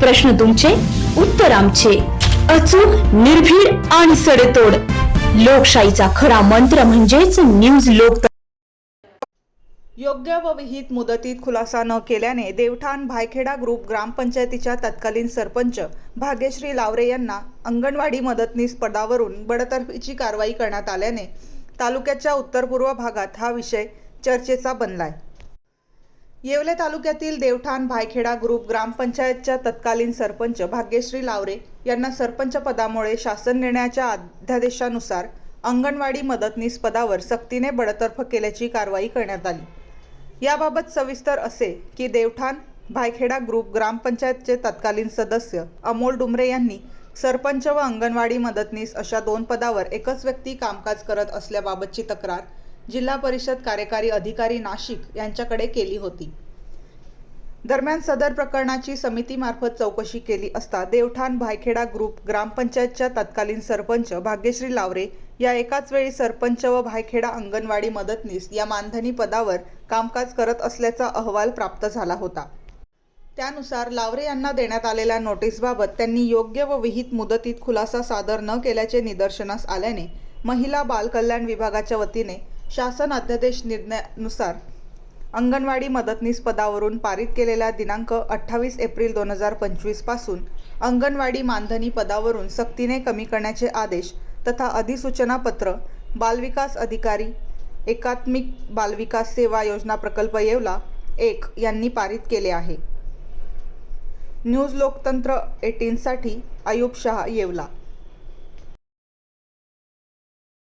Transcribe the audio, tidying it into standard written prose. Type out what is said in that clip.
प्रश्न तुमचे, उत्तर आमचे. अचूक, निर्भीड आणि सडेतोड. लोकशाहीचा खरा मंत्र म्हणजेच न्यूज लोक. योग्य व विहित मुदतीत खुलासा न केल्याने देवठाण भायखेडा ग्रुप ग्रामपंचायतीच्या तत्कालीन सरपंच भाग्यश्री लावरे यांना अंगणवाडी मदतनीस पदावरून बडतर्फीची कारवाई करण्यात आल्याने तालुक्याच्या उत्तर पूर्व भागात हा विषय चर्चेचा बनलाय. येवले तालुक्यातील देवठाण भायखेडा ग्रुप ग्रामपंचायतच्या तत्कालीन सरपंच भाग्यश्री लावरे यांना सरपंच पदामुळे शासन निर्णयाच्या अध्यादेशानुसार अंगणवाडी मदतनीस पदावर सक्तीने बडतर्फ केल्याची कारवाई करण्यात आली. याबाबत सविस्तर असे की देवठाण भायखेडा ग्रुप ग्रामपंचायतचे तत्कालीन सदस्य अमोल डुमरे यांनी सरपंच व अंगणवाडी मदतनीस अशा 2 पदावर एकच व्यक्ती कामकाज करत असल्याबाबतची तक्रार जिल्हा परिषद कार्यकारी अधिकारी नाशिक यांच्याकडे केली होती. दरम्यान सदर प्रकरणाची समितीमार्फत चौकशी केली असता देवठाण भायखेडा ग्रुप ग्रामपंचायतच्या तत्कालीन सरपंच भाग्यश्री लावरे या एकाच वेळी सरपंच व भायखेडा अंगणवाडी मदतनीस या मानधनी पदावर कामकाज करत असल्याचा अहवाल प्राप्त झाला होता. त्यानुसार लावरे यांना देण्यात आलेल्या नोटीसबाबत त्यांनी योग्य व विहित मुदतीत खुलासा सादर न केल्याचे निदर्शनास आल्याने महिला बाल कल्याण विभागाच्या वतीने शासन अध्यादेश निर्णयानुसार अंगणवाडी मदतनीस पदावरून पारित केलेल्या दिनांक 28 एप्रिल 2025 पासून अंगणवाडी मानधनी पदावरून सक्तीने कमी करण्याचे आदेश तथा अधिसूचना पत्र बालविकास अधिकारी एकात्मिक बालविकास सेवा योजना प्रकल्प येवला 1 यांनी पारित केले आहे. न्यूज लोकतंत्र 18 साठी अयूब शाह, येवला.